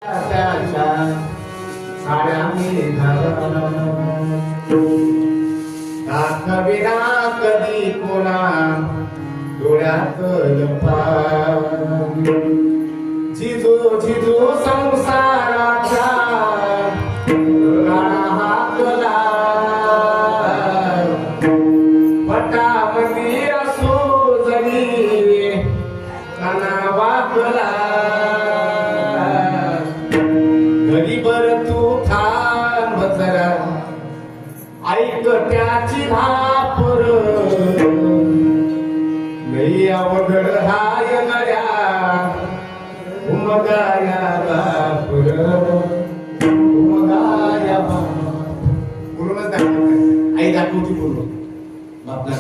त्याच्या साड्या मी दाखविना कधी कोणा डोळ्यात झिजू झिजू संसाराच्या गाणा हाकला पटामध्ये असो जरी काना वाकला घडीभर तू थांब जरा ऐक त्याची धापर लई अवघड हाय गड्या उमगाया बापर उमगाया बोलूनच दाखवत आई दाखवती बोलू बापला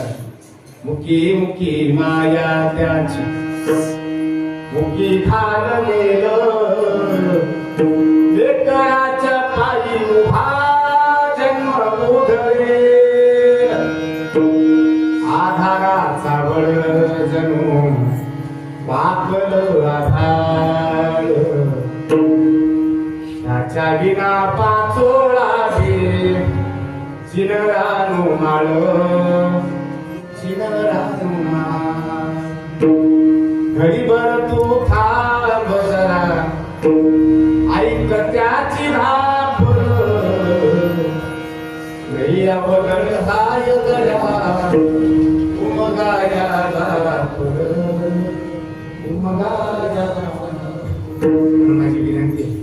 मुकी मुकी माया त्याची मुकी खाल गेलं लेकराच्या पायी उभा जन्म उधळे आधाराचा बळ जणू वाकल आधार त्याच्या विना पाचोळा घे चिनरानु माळ चिनरानु माळ घडीभर तू थांब जरा ऐक त्याची धापर लई अवघड हाय गड्या उमगाया बापर उमगाया माझी विनंती